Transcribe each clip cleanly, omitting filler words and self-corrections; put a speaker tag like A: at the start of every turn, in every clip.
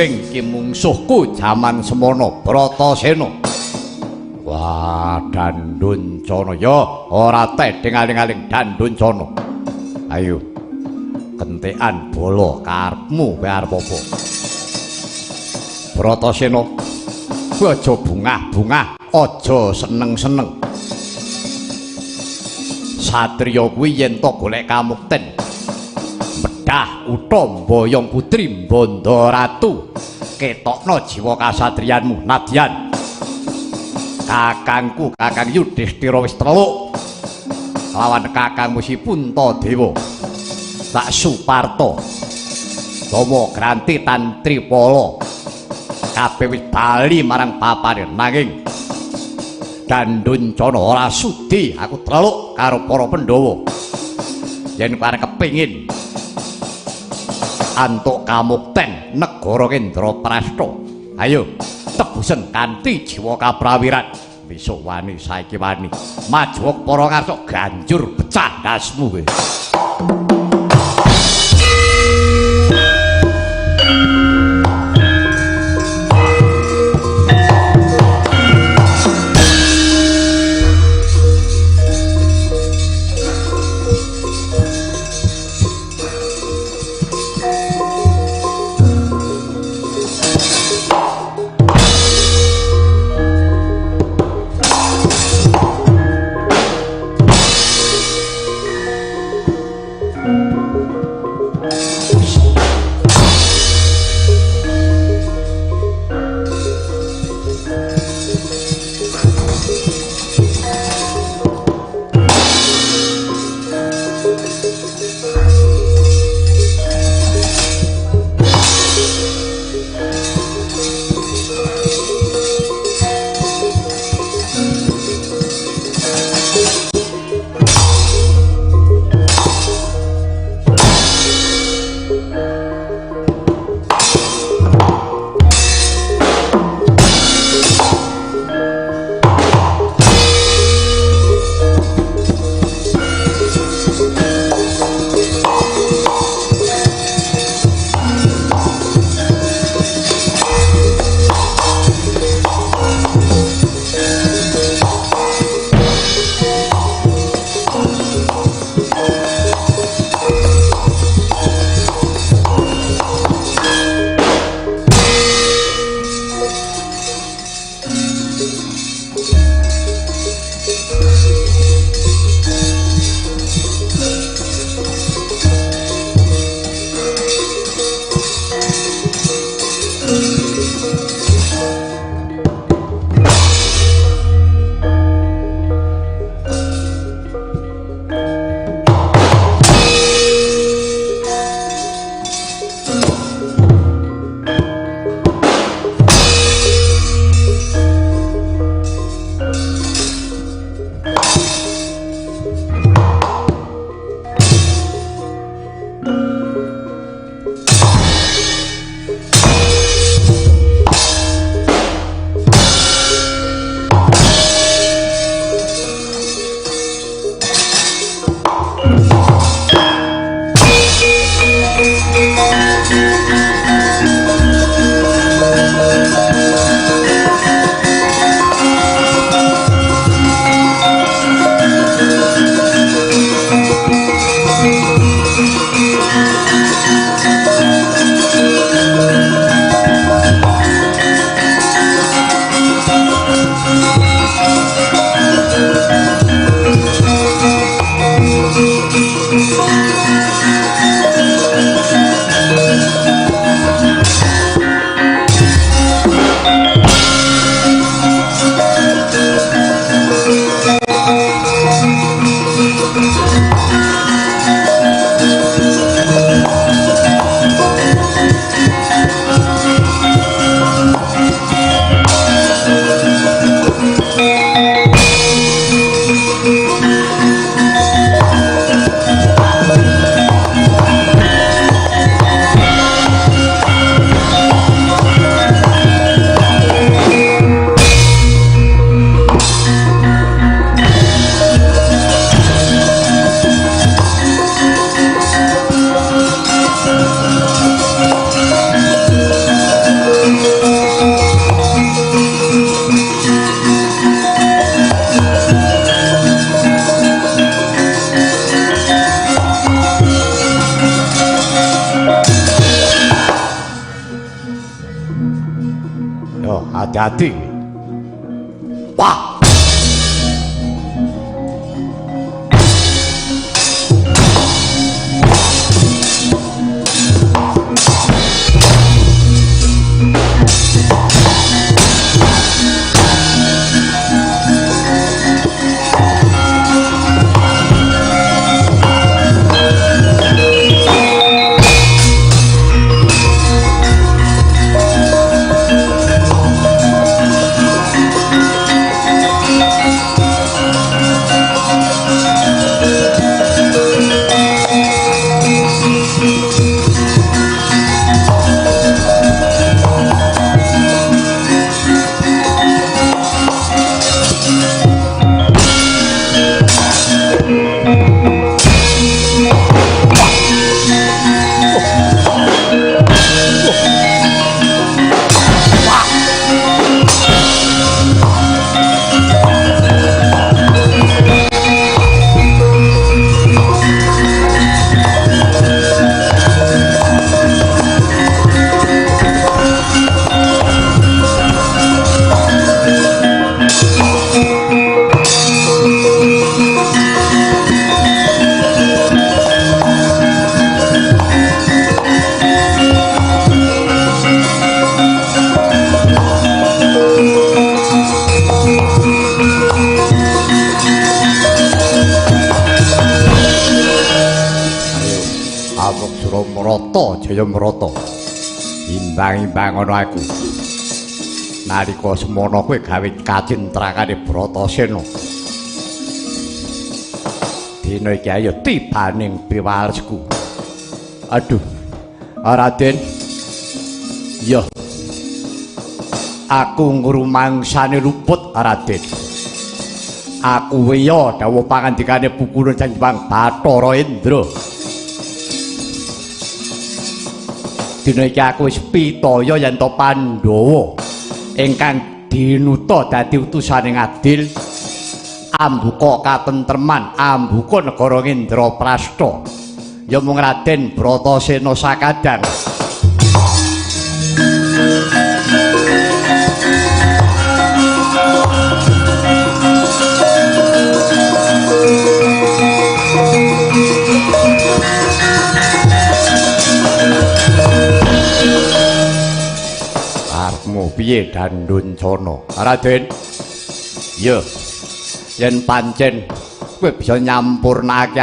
A: Nanging ki mungsuhku jaman semono Bratasena. Wah, Danduncana ya ora tedeng aling-aling Danduncana. Ayo. Kentekan bala karepmu kowe arep apa? Bratasena, aja bungah-bungah, aja seneng-seneng. Satriya kuwi yen to golek kamukten bedah utha mboyong putri Banda Ratu ketokno jiwa kasatriyanmu nadyan kakangku Kakang Yudhistira wis teluk lawan kakangmu si Puntadewa tak Suparta Rama Granti Tantripala kabeh wis bali marang papane nanging Danduncana ora sudi aku teluk karo para Pandhawa yen kowe arep kepengin antuk kamukten negara Kendraprastha. Ayo tebusen kanthi jiwa kaprawiran. Besok wani saiki wani. Maju para ngarsa ganjur pecah dasmu kowe. hati-hati. Wah! Jaya Mrata imbang-imbang ana aku nalika semana kowe gawe kacintrakane Bratasena dina iki ayo tibaning piwalesku. Aduh Raden, ya aku ngrumangsane luput Raden. Aku weya dawuh pangandikane Pukulun Janjang Bathara Indra. Dina iki aku wis pitaya yen to Pandhawa ingkang dinuta dadi utusaning adil ambuka katentreman ambuka negara Indraprastha ya mung Raden Bratasena sakadang. Piye Danduncana Raden? Ya yen pancen kowe bisa nyampurnake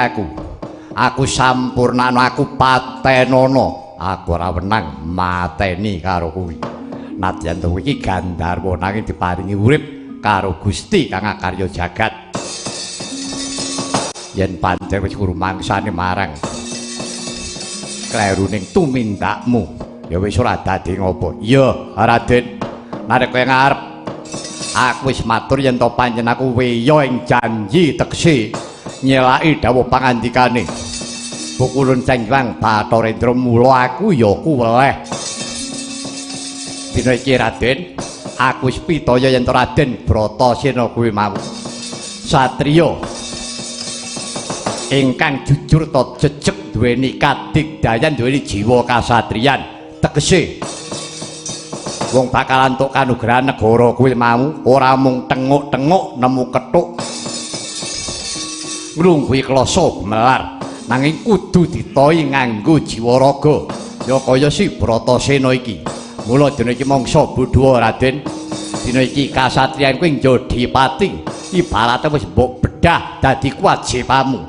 A: aku sampurnana aku patenana aku ora wenang mateni karo kuwi nadyan to iki Gandharwa nanging diparingi urip karo Gusti kang akarya jagat. Yen pancen wis rumangsane marang kleruning tumindakmu ya wis ora dadi ngopo. Ya Raden, nek kowe ngarep aku wis matur yen to pancen aku weya ing janji tegese nyelaki dawuh pangandikane Pukulun Janjang Bathara Indra mula aku ya kuweleh. Dina iki Raden, aku wis pitaya yen to Raden Bratasena kuwi mau satriya ingkang jujur to jejeg duweni kadigdayan duweni jiwa kasatriyan tegese wong bakalan entuk kanugrahan negara kuwi mau ora mung tenguk-tenguk nemu kethuk nglungguhi klasa melar nanging kudu ditohi nganggo jiwa raga ya kaya si Bratasena iki. Mula dina iki mangsa Budhawa Raden, dina iki kasatriyan kuwi Jodhipati ibarate wis mbok bedah dadi kewajibanmu.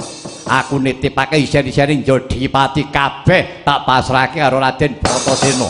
A: Aku nitipake isen-isene Jodhipati kabeh tak pasrahke karo Raden Bratasena.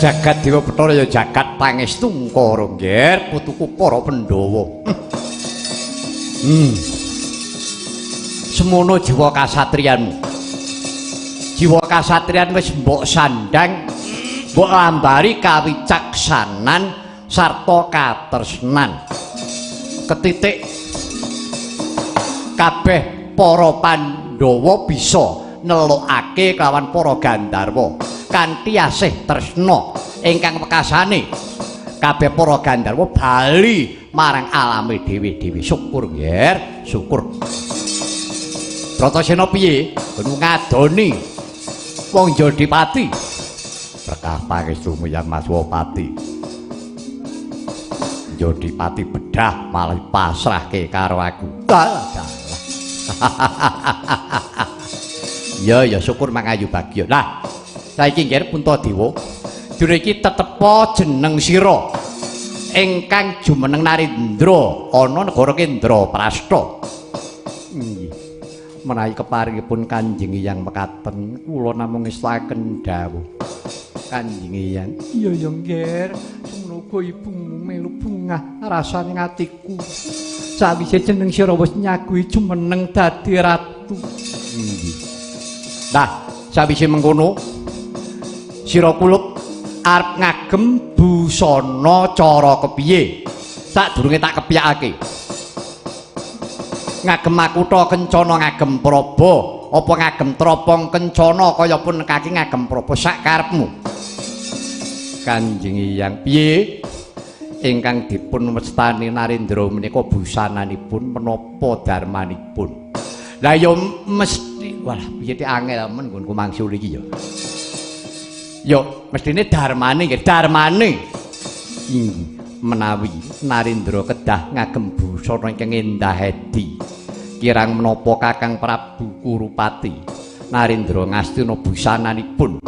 A: Jagat Dewa Bathara ya jagat pangestu Kara Ngger putuku para Pandhawa. Semono jiwa kasatriyanmu. Jiwa kasatriyan wis mbok sandang, mbok lambari kawicaksanan sarta katresnan. Ketitik kabeh para Pandhawa bisa nelukake kelawan para Gandharwa kanthi asih tresna ingkang wekasane kabeh para Gandharwa bali marang alame dhewe-dhewe. Syukur Ngger, syukur. Bratasena piye? Gunung ngadoni wong Jodipati. Berkah pangestumu Yang Maswapati. Jodipati bedah malah pasrahke karo aku. Ya syukur mangayu bagya. Nah, saiki Ngger Puntadewa, dina iki tetepa jeneng sira ingkang jumeneng Narendra ana negara Indraprastha. Nggih. Menawi keparingipun Kanjeng Hyang mekaten, kula namung ngestaken dawuh. Kanjeng Hyang, iya ya Ngger, semoga ibumu melu bungah rasane atiku. Sawise jeneng sira wis nyaguhi jumeneng dadi ratu. Nggih. Nah, sawise mengkono sira kulup arep ngagem busana cara kepiye? Sadurunge tak kepiyakake. Ngagem makutha kencana ngagem praba, apa ngagem tropong kencana kaya pun kaki ngagem praba sak karepmu. Kanjeng Hyang piye ingkang dipun wastani Narendra menika busananipun menapa darmanipun? Lah ya mesti wah piye ti angel men nggonku mangsul iki ya. Ya mestine darmane nggih darmane. Menawi Narendra kedah ngagem busana ingkang endah edi. Kirang menapa Kakang Prabu Kurupati Narendra ngastina busananipun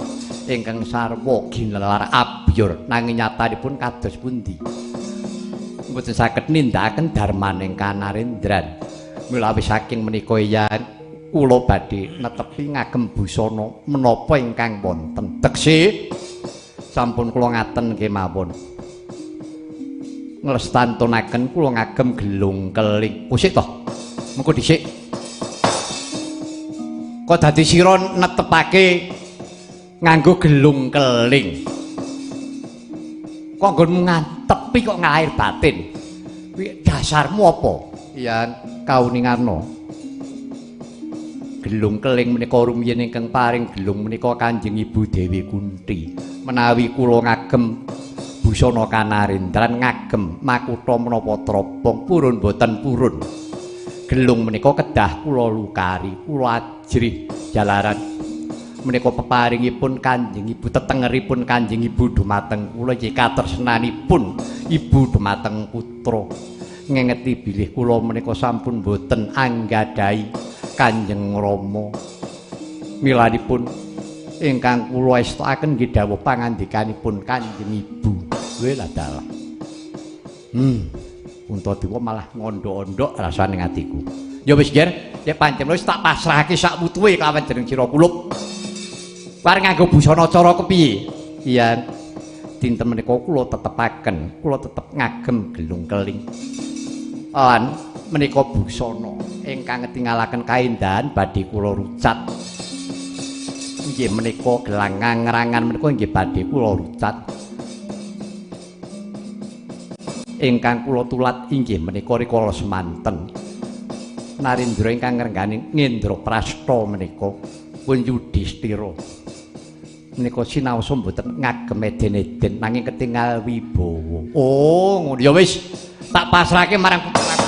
A: ingkang sarwa ginelar abyor nanging nyatanipun kados pundi? Mboten saged nindakaken darmaning Kanarendran. Mula saking menika ya kula badhe netepi ngagem busana menapa ingkang wonten. Teksi sampun kula ngaten kemawon. Nglestantunaken kula ngagem gelung keling. Kusik to. Mengko dhisik. Kok dadi sira netepake nganggo gelung keling. Kok nggonmu ngantepi kok nglair batin. Kuwi dasarmu apa? Ya kauningarna. Gelung keling menika rumiyin ingkang paring gelung menika Kanjeng Ibu Dewi Kunti. Menawi kula ngagem busana Kanarendran ngagem makutha menapa tropong purun boten purun. Gelung menika kedah kula lukari, kula ajrih jalaran menika peparingipun Kanjeng Ibu, tetengeripun Kanjeng Ibu dumateng kula iki katresnanipun Ibu dumateng putra ngengeti bilih kula menika sampun boten anggadhahi Kanjeng Rama. Milanipun ingkang kula estakaken nggih dawuh pangandikanipun Kanjeng Ibu. Wela dalah. Puntadewa malah ngondhok-ondhok rasane atiku. Ya wis, Ger, nek pancen wis tak pasrahake sak wutuhe kelawan jeneng Sira Kulup. Pareng nganggo busana cara kepiye? Iya, dinten menika kula tetepaken, kula tetep ngagem gelung keling. Lan menika busana ingkang ngetingalaken kaendahan badhe kula rucat. Inggih menika gelang ngrangan menika inggih badhe kula rucat. Ingkang kula tulat inggih menika rikala semanten. Narendra ingkang ngrenggani Ngendraprasta menika pun Yudhistira. Menika sinaosa mboten ngagem eden-eden nanging ketingal wibawa. Oh, ngono ya wis. Tak pasrahke marang putraku.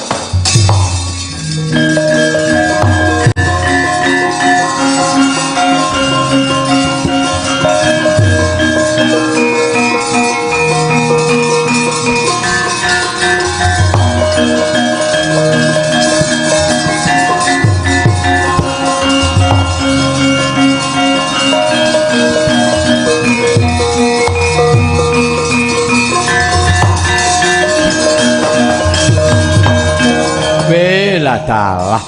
A: Dalah.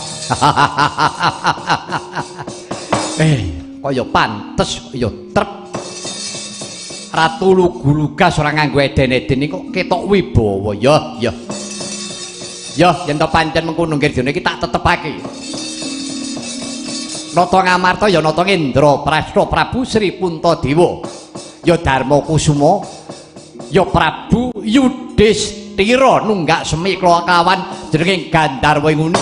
A: Kaya pantes kaya trep. Ratu lugu-lugas ora nganggo eden-eden iki kok ketok wibawa. Ya, ya. Ya, yen to pancen mengkono nggih dene iki tak tetepake. Nata Ngamarta ya nata Ngendraprasta Prabu Sri Puntadewa. Ya Darmakusuma ya Prabu Yudhistira nunggak semi kelawan jenenge Gandharwa nguni.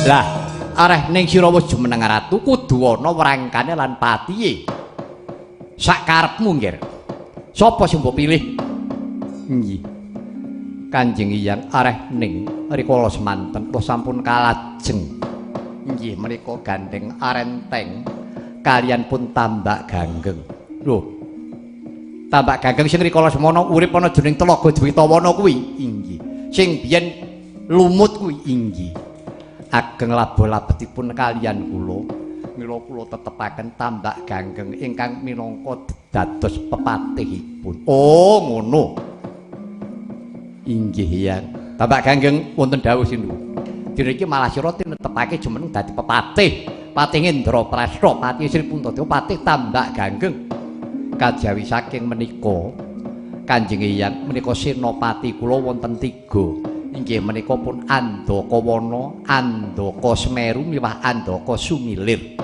A: Lah, areh ning sira wis jumeneng ratu kudu ana wrangkane lan patihe. Sak karepmu, Nggih. Sapa sing mbok pilih? Nggih. Kanjeng Hyang areh ning rikala semanten kula sampun kalajeng. Nggih menika gandeng arenteng kalian pun Tambak Ganggeng. Lho. Tambak Ganggeng sing rikala semana urip ana jroning Telaga Dwitawana kuwi. Inggih. Sing biyen lumut kuwi inggih. Ageng labo-labetipun kalian kula. Mila kula tetepaken Tambak Ganggeng ingkang minangka dados pepatihipun. Oh, ngono. Inggih Hyang. Tambak Ganggeng wonten dawuh sinten. Dene iki malah sira tinetepake jumeneng dadi pepatih. Patih Ngendraprasta, Patih Sri Puntadewa, Patih Tambak Ganggeng. Kajawi saking menika Kanjeng Hyang menika senopati kula wonten 3. Inggih menika pun Andakawana, Andaka Semeru miwah Andaka Sumilir.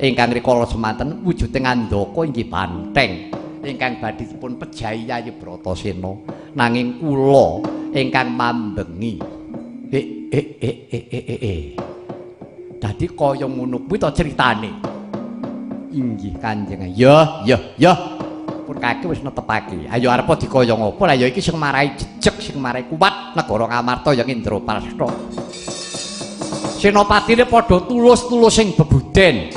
A: Ingkang rikala semanten wujuding Andaka inggih banteng ingkang badhe dipun pejahi Yayi Bratasena nanging kula ingkang mambengi. Dadi kaya ngono kuwi to critane. Inggih Kanjeng. Ya, ya, ya. Pun kake wis netepake. Ayo arep dikaya ngopo? Lah ya iki sing marai jejeg, sing marai kuat negara Ngamarta ya Ngendraprasta. Senopatine padha tulus-tulus sing bebuden.